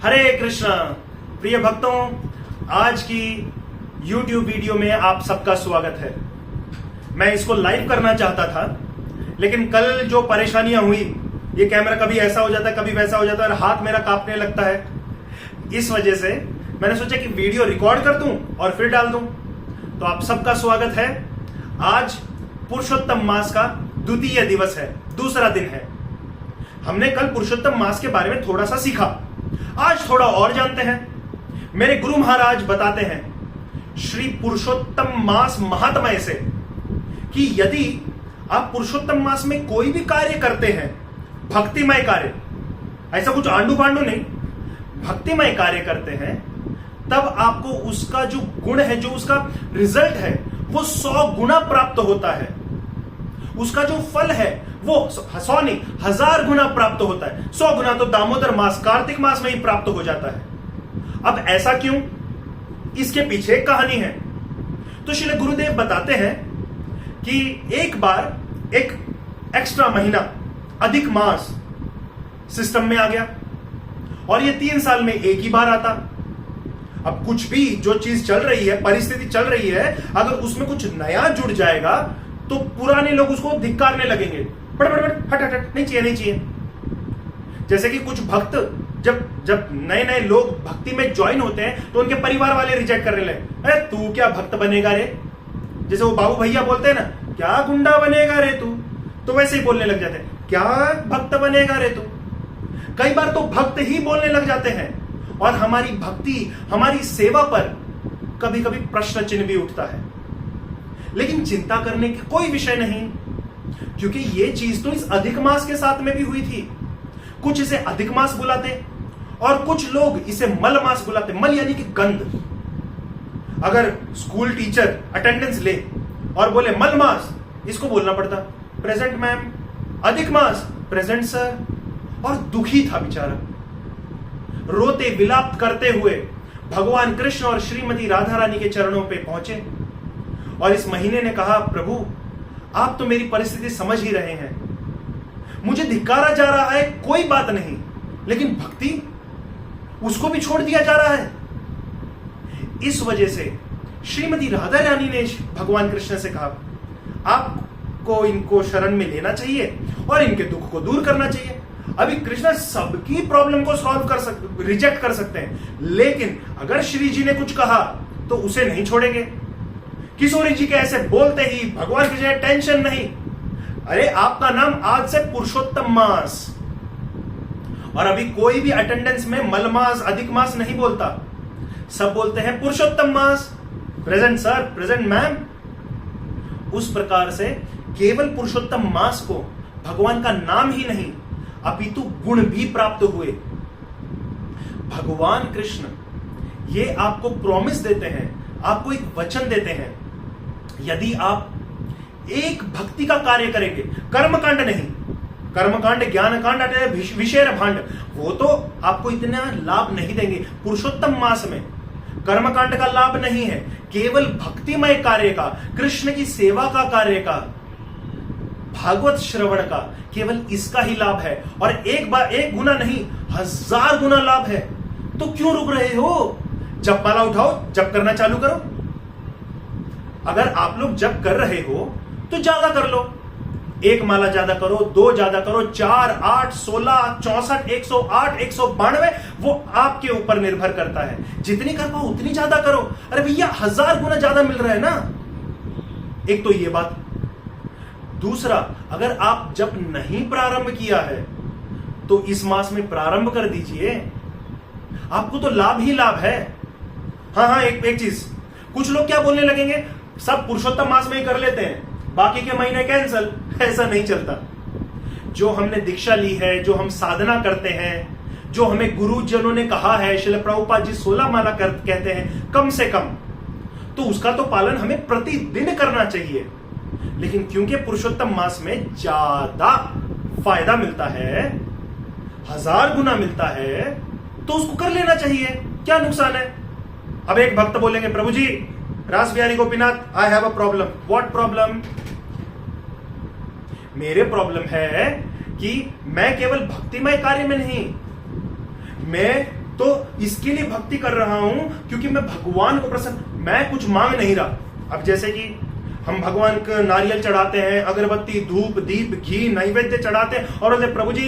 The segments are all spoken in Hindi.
हरे कृष्णा। प्रिय भक्तों, आज की YouTube वीडियो में आप सबका स्वागत है। मैं इसको लाइव करना चाहता था, लेकिन कल जो परेशानियां हुई, ये कैमरा कभी ऐसा हो जाता है, कभी वैसा हो जाता है और हाथ मेरा कांपने लगता है। इस वजह से मैंने सोचा कि वीडियो रिकॉर्ड कर दूं और फिर डाल दूं। तो आप सबका स्वागत है। आज पुरुषोत्तम मास का द्वितीय दिवस है, दूसरा दिन है। हमने कल पुरुषोत्तम मास के बारे में थोड़ा सा सीखा, आज थोड़ा और जानते हैं। मेरे गुरु महाराज बताते हैं श्री पुरुषोत्तम मास महात्म्य से कि यदि आप पुरुषोत्तम मास में कोई भी कार्य करते हैं, भक्तिमय कार्य, ऐसा कुछ आंडू पांडू नहीं, भक्तिमय कार्य करते हैं, तब आपको उसका जो गुण है, जो उसका रिजल्ट है, वो 100 गुना प्राप्त होता है। उसका जो फल है वो 100 नहीं 1000 गुना प्राप्त होता है। 100 गुना तो दामोदर मास, कार्तिक मास में ही प्राप्त हो जाता है। अब ऐसा क्यों? इसके पीछे एक कहानी है। तो श्री गुरुदेव बताते हैं कि एक बार एक एक्स्ट्रा महीना, अधिक मास सिस्टम में आ गया और ये 3 साल में एक ही बार आता। अब कुछ भी जो चीज चल रही है, परिस्थिति चल रही है, अगर उसमें कुछ नया जुड़ जाएगा तो पुराने लोग उसको धिक्कारने लगेंगे। बड़ हट हट हट, नहीं चाहिए नहीं चाहिए। जैसे कि कुछ भक्त जब नए नए लोग भक्ति में ज्वाइन होते हैं तो उनके परिवार वाले रिजेक्ट करने लगे। अरे तू क्या भक्त बनेगा रे? जैसे वो बाबू भैया बोलते हैं ना, क्या गुंडा बनेगा रे तू, तो वैसे ही बोलने लग जाते हैं, क्या भक्त बनेगा रे तू। कई बार तो भक्त ही बोलने लग जाते हैं और हमारी भक्ति, हमारी सेवा पर कभी कभी प्रश्न चिन्ह भी उठता है। लेकिन चिंता करने की कोई विषय नहीं, क्योंकि ये चीज तो इस अधिक मास के साथ में भी हुई थी। कुछ इसे अधिक मास बुलाते और कुछ लोग इसे मल मास बुलाते। मल यानी कि गंध। अगर स्कूल टीचर अटेंडेंस ले और बोले मल मास, इसको बोलना पड़ता प्रेजेंट मैम, अधिक मास प्रेजेंट सर। और दुखी था बेचारा, रोते विलाप करते हुए भगवान कृष्ण और श्रीमती राधा रानी के चरणों पे पहुंचे और इस महीने ने कहा, प्रभु आप तो मेरी परिस्थिति समझ ही रहे हैं, मुझे धिक्कारा जा रहा है, कोई बात नहीं, लेकिन भक्ति, उसको भी छोड़ दिया जा रहा है। इस वजह से श्रीमती राधा रानी ने भगवान कृष्ण से कहा, आपको इनको शरण में लेना चाहिए और इनके दुख को दूर करना चाहिए। अभी कृष्ण सबकी प्रॉब्लम को सॉल्व कर सकते, रिजेक्ट कर सकते हैं, लेकिन अगर श्री जी ने कुछ कहा तो उसे नहीं छोड़ेंगे। किशोरी जी के ऐसे बोलते ही भगवान की जगह टेंशन नहीं, अरे आपका नाम आज से पुरुषोत्तम मास। और अभी कोई भी अटेंडेंस में मल मास, अधिक मास नहीं बोलता, सब बोलते हैं पुरुषोत्तम मास, प्रेजेंट सर, प्रेजेंट मैम। उस प्रकार से केवल पुरुषोत्तम मास को भगवान का नाम ही नहीं अपितु गुण भी प्राप्त हुए। भगवान कृष्ण ये आपको प्रॉमिस देते हैं, आपको एक वचन देते हैं, यदि आप एक भक्ति का कार्य करेंगे, कर्मकांड नहीं, कर्मकांड, ज्ञान कांड, विषय भांड, वो तो आपको इतना लाभ नहीं देंगे। पुरुषोत्तम मास में कर्मकांड का लाभ नहीं है, केवल भक्तिमय कार्य का, कृष्ण की सेवा का कार्य का, भागवत श्रवण का, केवल इसका ही लाभ है। और एक गुना नहीं, 1000 गुना लाभ है। तो क्यों रुक रहे हो? जप माला उठाओ, जप करना चालू करो। अगर आप लोग जप कर रहे हो तो ज्यादा कर लो, 1 माला ज्यादा करो, 2 ज्यादा करो, 4, 8, 16, 64, 108, 192, वो आपके ऊपर निर्भर करता है। जितनी कर पाओ उतनी ज्यादा करो। अरे भैया 1000 गुना ज्यादा मिल रहा है ना। एक तो ये बात। दूसरा, अगर आप जप नहीं प्रारंभ किया है तो इस मास में प्रारंभ कर दीजिए, आपको तो लाभ ही लाभ है। हाँ, एक चीज, कुछ लोग क्या बोलने लगेंगे, सब पुरुषोत्तम मास में ही कर लेते हैं, बाकी के महीने कैंसल। ऐसा नहीं चलता। जो हमने दीक्षा ली है, जो हम साधना करते हैं, जो हमें गुरुजनों ने कहा है, श्रील प्रभुपाद जी 16 माला कहते हैं कम से कम, तो उसका तो पालन हमें प्रतिदिन करना चाहिए। लेकिन क्योंकि पुरुषोत्तम मास में ज्यादा फायदा मिलता है, 1000 गुना मिलता है, तो उसको कर लेना चाहिए। क्या नुकसान है? अब एक भक्त बोलेंगे, प्रभु जी रास Bihari Gopinath, I have a problem. What problem? मेरे प्रॉब्लम है कि मैं केवल भक्तिमय कार्य में नहीं, मैं तो इसके लिए भक्ति कर रहा हूं क्योंकि मैं भगवान को प्रसन्न, मैं कुछ मांग नहीं रहा। अब जैसे कि हम भगवान को नारियल चढ़ाते हैं, अगरबत्ती, धूप, दीप, घी, नैवेद्य चढ़ाते हैं और बोलते प्रभु जी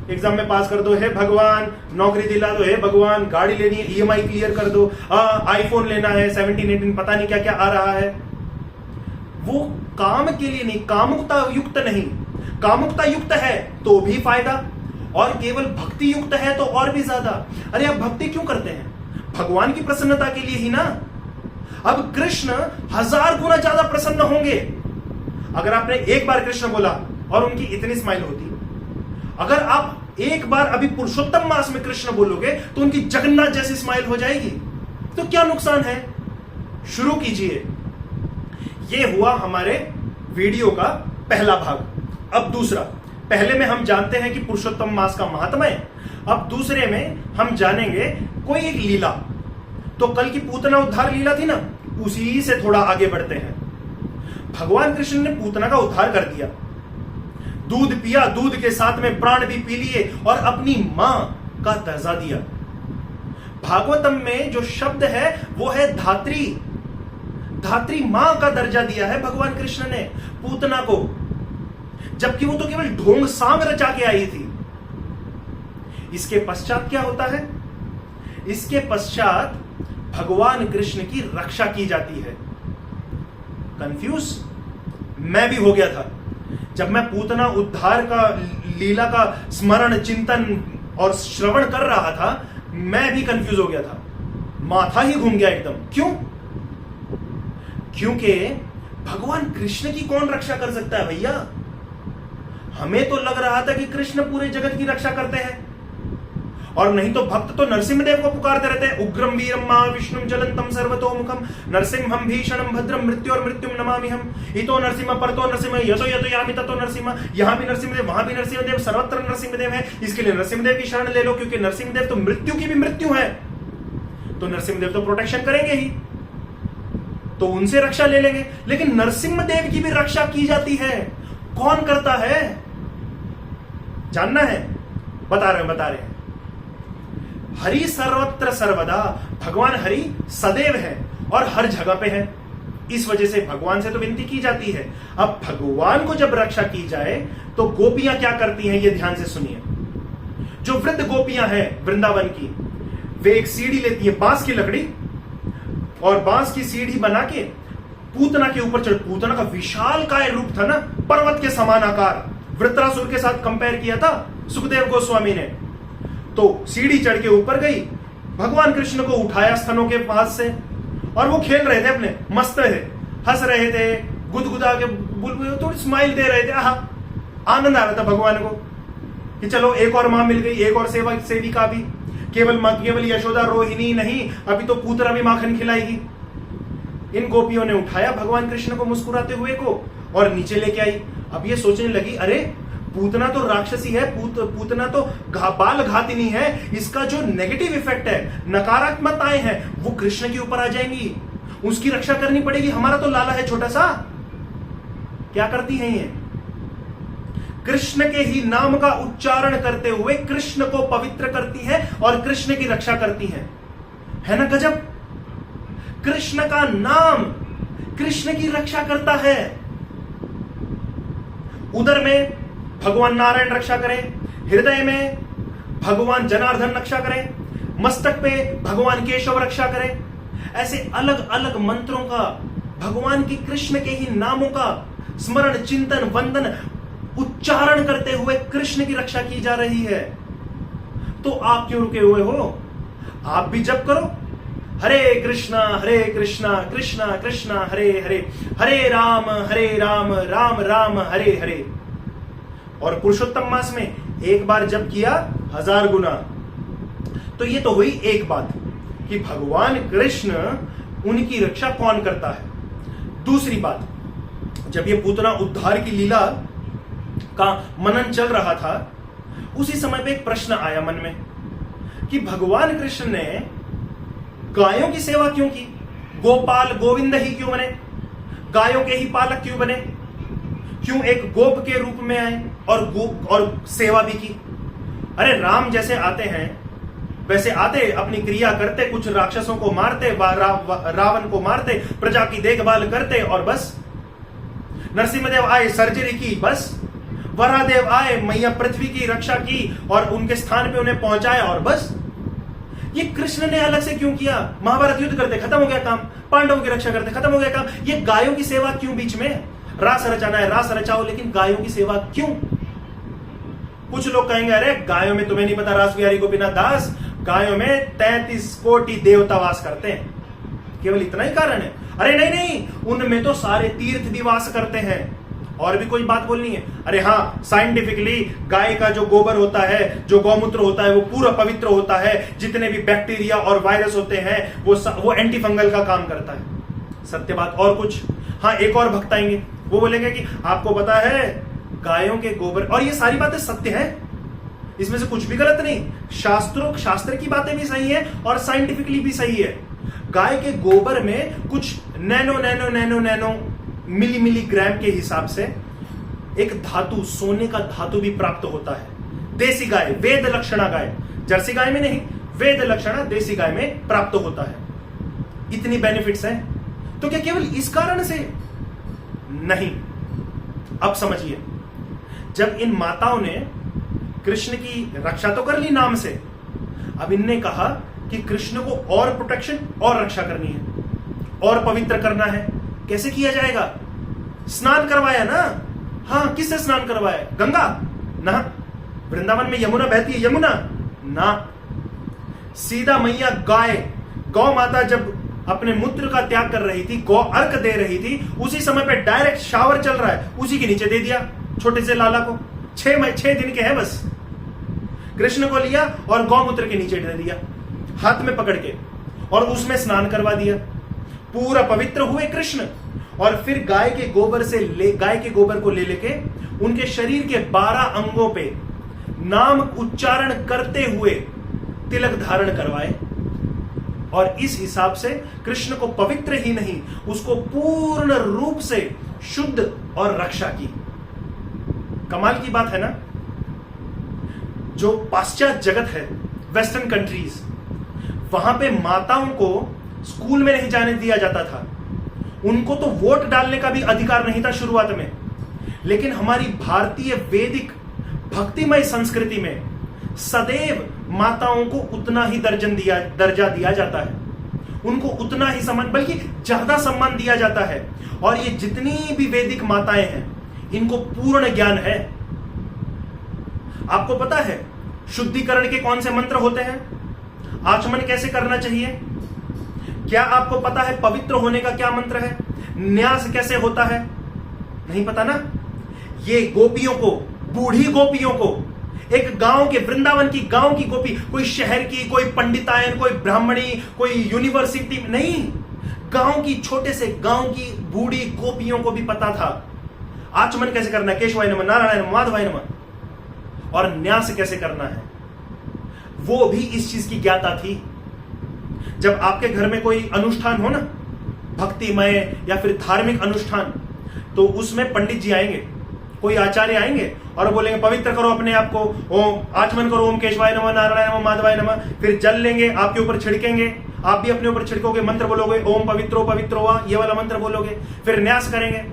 एग्जाम में पास कर दो, हे भगवान नौकरी दिला दो, हे भगवान गाड़ी लेनी है, ईएमआई क्लियर कर दो, आईफोन लेना है 17 18 पता नहीं क्या क्या आ रहा है। वो काम के लिए नहीं, कामुकता युक्त नहीं। कामुकता युक्त है तो भी फायदा, और केवल भक्ति युक्त है तो और भी ज्यादा। अरे आप भक्ति क्यों करते हैं? भगवान की प्रसन्नता के लिए ही ना। अब कृष्ण 1000 गुना ज्यादा प्रसन्न होंगे अगर आपने एक बार कृष्ण बोला और उनकी इतनी स्माइल होती। अगर आप एक बार अभी पुरुषोत्तम मास में कृष्ण बोलोगे तो उनकी जगन्नाथ जैसी स्माइल हो जाएगी। तो क्या नुकसान है? शुरू कीजिए। यह हुआ हमारे वीडियो का पहला भाग। अब दूसरा, पहले में हम जानते हैं कि पुरुषोत्तम मास का महात्मा है। अब दूसरे में हम जानेंगे कोई एक लीला। तो कल की पूतना उद्धार लीला थी ना, उसी से थोड़ा आगे बढ़ते हैं। भगवान कृष्ण ने पूतना का उद्धार कर दिया, दूध पिया, दूध के साथ में प्राण भी पी लिए और अपनी मां का दर्जा दिया। भागवतम में जो शब्द है वो है धात्री। धात्री मां का दर्जा दिया है भगवान कृष्ण ने पूतना को, जबकि वो तो केवल ढोंग सांग रचा के आई थी। इसके पश्चात क्या होता है? इसके पश्चात भगवान कृष्ण की रक्षा की जाती है। कंफ्यूज मैं भी हो गया था जब मैं पूतना उद्धार का लीला का स्मरण, चिंतन और श्रवण कर रहा था। मैं भी कंफ्यूज हो गया था, माथा ही घूम गया एकदम। क्यों? क्योंकि भगवान कृष्ण की कौन रक्षा कर सकता है भैया? हमें तो लग रहा था कि कृष्ण पूरे जगत की रक्षा करते हैं, और नहीं तो भक्त तो नरसिंहदेव को पुकारते रहते हैं, उग्रम वीरम मा विष्णुम ज्वलंतम सर्वतोमुखम नरसिंहम भीषणम भद्रम मृत्यु और मृत्युम नमामि हम। इतो नरसिंह परतो नरसिंह यतो यतो यामि ततो नरसिंह। यहां भी नरसिंहदेव, वहां भी नरसिंहदेव, सर्वत्र नरसिंहदेव है। इसके लिए नरसिंहदेव की शरण ले लो, क्योंकि नरसिंहदेव तो मृत्यु की भी मृत्यु है, तो नरसिंहदेव तो प्रोटेक्शन करेंगे ही, तो उनसे रक्षा ले लेंगे। लेकिन नरसिंहदेव की भी रक्षा की जाती है। कौन करता है? जानना है? बता रहे हैं। हरि सर्वत्र सर्वदा, भगवान हरि सदैव है और हर जगह पे है। इस वजह से भगवान से तो विनती की जाती है। अब भगवान को जब रक्षा की जाए तो गोपियां क्या करती हैं, ये ध्यान से सुनिए। जो वृद्ध गोपियां हैं वृंदावन की, वे एक सीढ़ी लेती है, बांस की लकड़ी, और बांस की सीढ़ी बना के पूतना के ऊपर चढ़। पूतना का विशाल काय रूप था ना, पर्वत के समान आकार। वृत्रासुर के साथ कंपेयर किया था सुखदेव गोस्वामी ने। तो सीढ़ी चढ़ के ऊपर गई, भगवान कृष्ण को उठाया स्तनों के पास से, और वो खेल रहे थे, अपने मस्त है, हंस रहे थे, गुदगुदा के बुलबुल थोड़ी स्माइल दे रहे थे। आनंद आ रहा था भगवान को कि चलो एक और मां मिल गई, एक और सेविका भी। केवल यशोदा रोहिणी नहीं, अभी तो पूतना भी माखन खिलाएगी। इन गोपियों ने उठाया भगवान कृष्ण को मुस्कुराते हुए को और नीचे लेके आई। अब ये सोचने लगी, अरे पूतना तो राक्षसी है, पूतना तो बाल घातिनी है, इसका जो नेगेटिव इफेक्ट है, नकारात्मकताएं हैं, वो कृष्ण के ऊपर आ जाएंगी, उसकी रक्षा करनी पड़ेगी। हमारा तो लाला है छोटा सा। क्या करती हैं ये? कृष्ण के ही नाम का उच्चारण करते हुए कृष्ण को पवित्र करती है और कृष्ण की रक्षा करती है ना गजब? कृष्ण का नाम कृष्ण की रक्षा करता है। उदर में भगवान नारायण रक्षा करें, हृदय में भगवान जनार्दन रक्षा करें, मस्तक पे भगवान केशव रक्षा करें। ऐसे अलग अलग मंत्रों का, भगवान की, कृष्ण के ही नामों का स्मरण, चिंतन, वंदन, उच्चारण करते हुए कृष्ण की रक्षा की जा रही है। तो आप क्यों रुके हुए हो? आप भी जप करो, हरे कृष्णा कृष्णा कृष्णा हरे हरे, हरे राम राम राम हरे हरे। और पुरुषोत्तम मास में एक बार जप किया 1000 गुना। तो ये तो हुई एक बात कि भगवान कृष्ण, उनकी रक्षा कौन करता है। दूसरी बात, जब ये पूतना उद्धार की लीला का मनन चल रहा था, उसी समय पे एक प्रश्न आया मन में कि भगवान कृष्ण ने गायों की सेवा क्यों की? गोपाल गोविंद ही क्यों बने? गायों के ही पालक क्यों बने? क्यों एक गोप के रूप में आए और सेवा भी की? अरे राम जैसे आते हैं वैसे आते, अपनी क्रिया करते, कुछ राक्षसों को मारते, रावण को मारते, प्रजा की देखभाल करते और बस। नरसिंहदेव आए, सर्जरी की, बस। वराहदेव आए, मैया पृथ्वी की रक्षा की और उनके स्थान पे उन्हें पहुंचाया और बस। ये कृष्ण ने अलग से क्यों किया? महाभारत युद्ध करते, खत्म हो गया काम। पांडवों की रक्षा करते, खत्म हो गया काम। ये गायों की सेवा क्यों बीच में? रास रचाना है, रास रचाओ, लेकिन गायों की सेवा क्यों? कुछ लोग कहेंगे, अरे गायों में तुम्हें नहीं पता, रास बिहारी गोपीनाथ दास, गायों में 33 कोटि देवता वास करते हैं, केवल इतना ही कारण है। अरे नहीं नहीं, उनमें तो सारे तीर्थ भी वास करते हैं। और भी कोई बात बोलनी है? अरे हाँ, साइंटिफिकली गाय का जो गोबर होता है, जो गौमूत्र होता है, वो पूरा पवित्र होता है। जितने भी बैक्टीरिया और वायरस होते हैं वो एंटी फंगल का काम करता है। सत्य बात। और कुछ? हाँ, एक और भक्त आएंगे, वो बोलेंगे कि आपको पता है गायों के गोबर, और ये सारी बातें सत्य है, इसमें से कुछ भी गलत नहीं। शास्त्र की बातें भी सही है और साइंटिफिकली भी सही है। गाय के गोबर में कुछ नैनो मिलीग्राम के हिसाब से एक धातु, सोने का धातु भी प्राप्त होता है। देसी गाय, वेद लक्षणा गाय, जर्सी गाय में नहीं, वेद लक्षणा देसी गाय में प्राप्त होता है। इतनी बेनिफिट्स हैं, तो क्या केवल इस कारण से? नहीं। अब समझिए, जब इन माताओं ने कृष्ण की रक्षा तो कर ली नाम से, अब इनने कहा कि कृष्ण को और प्रोटेक्शन और रक्षा करनी है और पवित्र करना है। कैसे किया जाएगा? स्नान करवाया ना। हाँ, किससे स्नान करवाया? गंगा ना, वृंदावन में यमुना बहती है, यमुना ना, सीधा मैया गाय, गौ माता जब अपने मूत्र का त्याग कर रही थी, गौ अर्क दे रही थी, उसी समय पे डायरेक्ट शावर चल रहा है, उसी के नीचे दे दिया छोटे से लाला को। 6 दिन के हैं बस। कृष्ण को लिया और गौमूत्र के नीचे दे दिया हाथ में पकड़ के, और उसमें स्नान करवा दिया। पूरा पवित्र हुए कृष्ण। और फिर गाय के गोबर को ले लेके उनके शरीर के 12 अंगों पे नाम उच्चारण करते हुए तिलक धारण करवाए, और इस हिसाब से कृष्ण को पवित्र ही नहीं, उसको पूर्ण रूप से शुद्ध और रक्षा की। कमाल की बात है ना। जो पाश्चात्य जगत है, वेस्टर्न कंट्रीज, वहां पे माताओं को स्कूल में नहीं जाने दिया जाता था, उनको तो वोट डालने का भी अधिकार नहीं था शुरुआत में। लेकिन हमारी भारतीय वैदिक भक्तिमय संस्कृति में सदैव माताओं को उतना ही दर्जा दिया जाता है, उनको उतना ही सम्मान, बल्कि ज्यादा सम्मान दिया जाता है। और ये जितनी भी वैदिक माताएं हैं, इनको पूर्ण ज्ञान है। आपको पता है शुद्धिकरण के कौन से मंत्र होते हैं? आचमन कैसे करना चाहिए? क्या आपको पता है पवित्र होने का क्या मंत्र है? न्यास कैसे होता है? नहीं पता ना। ये गोपियों को, बूढ़ी गोपियों को, एक गांव के, वृंदावन की गांव की गोपी, कोई शहर की, कोई पंडितायन, कोई ब्राह्मणी, कोई यूनिवर्सिटी नहीं, गांव की, छोटे से गांव की बूढ़ी गोपियों को भी पता था आचमन कैसे करना है, केशवाय नमः, नारायण नमः, माधवाय नमः, और न्यास कैसे करना है। वो भी इस चीज की ज्ञाता थी। जब आपके घर में कोई अनुष्ठान हो ना, भक्तिमय या फिर धार्मिक अनुष्ठान, तो उसमें पंडित जी आएंगे, कोई आचार्य आएंगे और बोलेंगे पवित्र करो अपने आप को, ओम आचमन करो, ओम केशवाय नमः, नारायण नमः, माधवाय नमः। फिर जल लेंगे, आपके ऊपर छिड़केंगे, आप भी अपने ऊपर छिड़कोगे, मंत्र बोलोगे, ओम पवित्रो पवित्रो वा, ये वाला मंत्र बोलोगे। फिर न्यास करेंगे।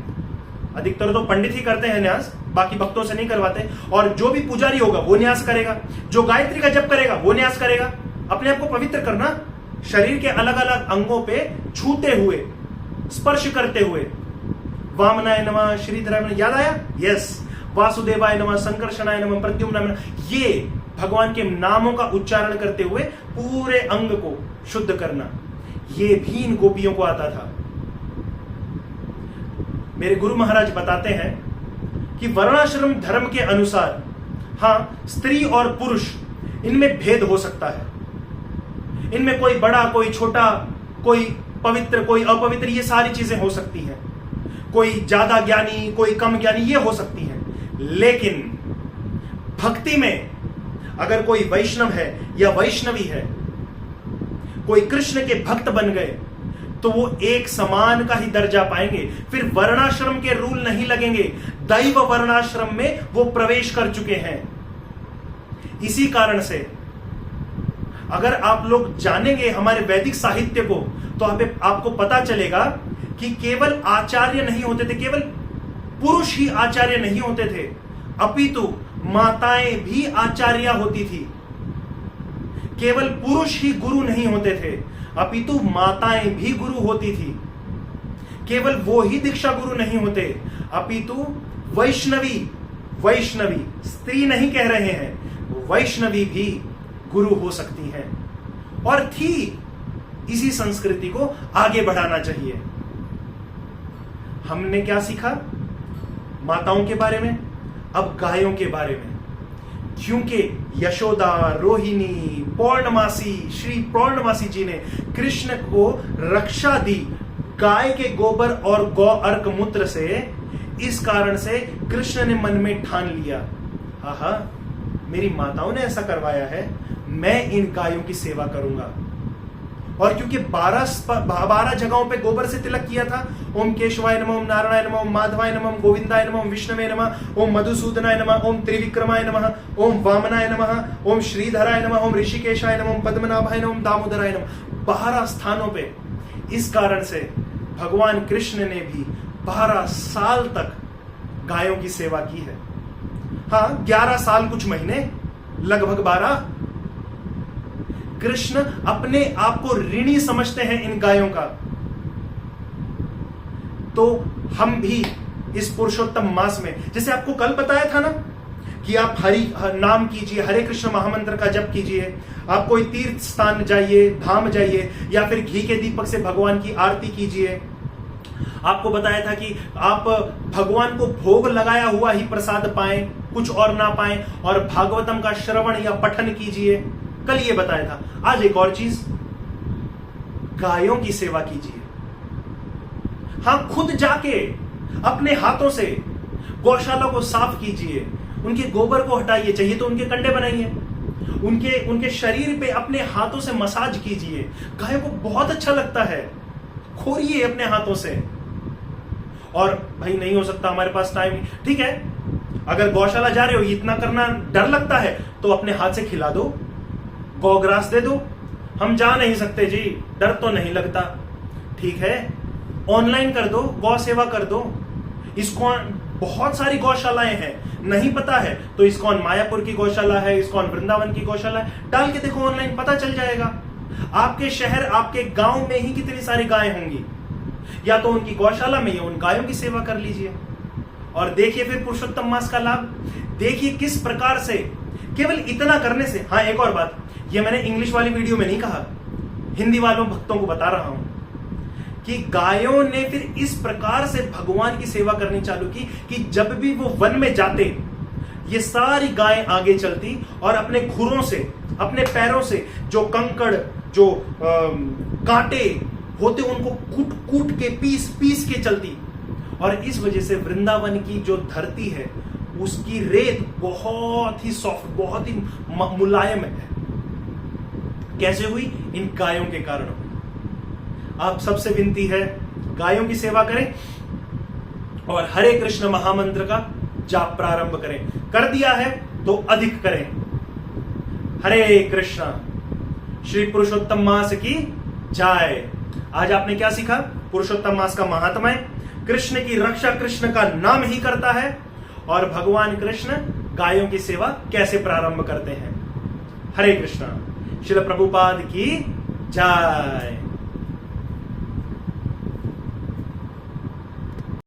अधिकतर तो पंडित ही करते हैं न्यास, बाकी भक्तों से नहीं करवाते। और जो भी पुजारी होगा वो न्यास करेगा, जो गायत्री का जप करेगा वो न्यास करेगा। अपने आप को पवित्र करना, शरीर के अलग अलग अंगों पे छूते हुए, स्पर्श करते हुए। वामनाय नमः, श्रीधराय नमः, याद आया? यस। वासुदेवाय नमः, संकर्षणाय नमः, प्रद्युम्नाय नमः, ये भगवान के नामों का उच्चारण करते हुए पूरे अंग को शुद्ध करना, ये भी इन गोपियों को आता था। मेरे गुरु महाराज बताते हैं कि वर्णाश्रम धर्म के अनुसार, हाँ, स्त्री और पुरुष इनमें भेद हो सकता है। इनमें कोई बड़ा, कोई छोटा, कोई पवित्र, कोई अपवित्र, ये सारी चीजें हो सकती हैं। कोई ज्यादा ज्ञानी, कोई कम ज्ञानी, ये हो सकती हैं। लेकिन भक्ति में अगर कोई वैष्णव है या वैष्णवी है, कोई कृष्ण के भक्त बन गए, तो वो एक समान का ही दर्जा पाएंगे। फिर वर्णाश्रम के रूल नहीं लगेंगे, दैव वर्णाश्रम में वो प्रवेश कर चुके हैं। इसी कारण से अगर आप लोग जानेंगे हमारे वैदिक साहित्य को, तो आपको पता चलेगा कि केवल आचार्य नहीं होते थे, केवल पुरुष ही आचार्य नहीं होते थे, अपितु माताएं भी आचार्य होती थी। केवल पुरुष ही गुरु नहीं होते थे, अपितु माताएं भी गुरु होती थी। केवल वो ही दीक्षा गुरु नहीं होते, अपितु वैष्णवी स्त्री नहीं कह रहे हैं, वैष्णवी भी गुरु हो सकती हैं और थी। इसी संस्कृति को आगे बढ़ाना चाहिए। हमने क्या सीखा माताओं के बारे में, अब गायों के बारे में। क्योंकि यशोदा, रोहिणी, पौर्णमासी, श्री पौर्णमासी जी ने कृष्ण को रक्षा दी गाय के गोबर और गौ अर्क मूत्र से। इस कारण से कृष्ण ने मन में ठान लिया, आहा मेरी माताओं ने ऐसा करवाया है, मैं इन गायों की सेवा करूंगा। और क्योंकि 12 जगहों पे गोबर से तिलक किया था, ओम केशवाय नमः, ओम नारायणाय नमः, ओम माधवाय नमः, ओम गोविंदाय नमः, ओम विष्णवे नमः, ओम मधुसूदनाय नमः, ओम त्रिविक्रमाय नमः, ओम वामनाय नमः, ओम श्रीधराय नमः, ओम ऋषिकेशाय नमः, ओम पद्मनाभाय नमः, ओम दामोदराय नमः। 12 स्थानों पे। इस कारण से भगवान कृष्ण ने भी 12 साल तक गायों की सेवा की है। हाँ, 11 साल कुछ महीने, लगभग 12। कृष्ण अपने आप को ऋणी समझते हैं इन गायों का। तो हम भी इस पुरुषोत्तम मास में, जैसे आपको कल बताया था ना कि आप हरि नाम कीजिए, हरे कृष्ण महामंत्र का जप कीजिए, आप कोई तीर्थ स्थान जाइए, धाम जाइए, या फिर घी के दीपक से भगवान की आरती कीजिए। आपको बताया था कि आप भगवान को भोग लगाया हुआ ही प्रसाद पाएं, कुछ और ना पाएं, और भागवतम का श्रवण या पठन कीजिए। कल ये बताया था। आज एक और चीज, गायों की सेवा कीजिए। हां, खुद जाके अपने हाथों से गौशाला को साफ कीजिए, उनके गोबर को हटाइए, चाहिए तो उनके कंडे बनाइए, उनके शरीर पे अपने हाथों से मसाज कीजिए। गायों को बहुत अच्छा लगता है, खोरिए अपने हाथों से। और भाई नहीं हो सकता, हमारे पास टाइम नहीं, ठीक है, अगर गौशाला जा रहे हो, इतना करना डर लगता है, तो अपने हाथ से खिला दो, गौग्रास दे दो। हम जा नहीं सकते जी, डर तो नहीं लगता, ठीक है, ऑनलाइन कर दो, गौ सेवा कर दो। इस्कॉन बहुत सारी गौशालाएं हैं, नहीं पता है तो इस्कॉन मायापुर की गौशाला है, इस्कॉन वृंदावन की गौशाला है, डाल के देखो ऑनलाइन, पता चल जाएगा। आपके शहर, आपके गांव में ही कितनी सारी गायें होंगी, या तो उनकी गौशाला में या उन गायों की सेवा कर लीजिए। और देखिए फिर पुरुषोत्तम मास का लाभ, देखिए किस प्रकार से केवल इतना करने से। हाँ, एक और बात, ये मैंने इंग्लिश वाली वीडियो में नहीं कहा, हिंदी वालों भक्तों को बता रहा हूं कि गायों ने फिर इस प्रकार से भगवान की सेवा करनी चालू की कि जब भी वो वन में जाते, ये सारी गायें आगे चलती और अपने खुरों से, अपने पैरों से जो कंकड़, जो कांटे होते, उनको कूट कूट के, पीस पीस के चलती। और इस वजह से वृंदावन की जो धरती है, उसकी रेत बहुत ही सॉफ्ट, बहुत ही मुलायम है। कैसे हुई? इन गायों के कारण। आप सबसे विनती है, गायों की सेवा करें और हरे कृष्ण महामंत्र का जाप प्रारंभ करें। कर दिया है तो अधिक करें। हरे कृष्ण। श्री पुरुषोत्तम मास की जय। आज आपने क्या सीखा? पुरुषोत्तम मास का महात्म्य, कृष्ण की रक्षा कृष्ण का नाम ही करता है, और भगवान कृष्ण गायों की सेवा कैसे प्रारंभ करते हैं। हरे कृष्ण। श्रील प्रभुपाद की जय।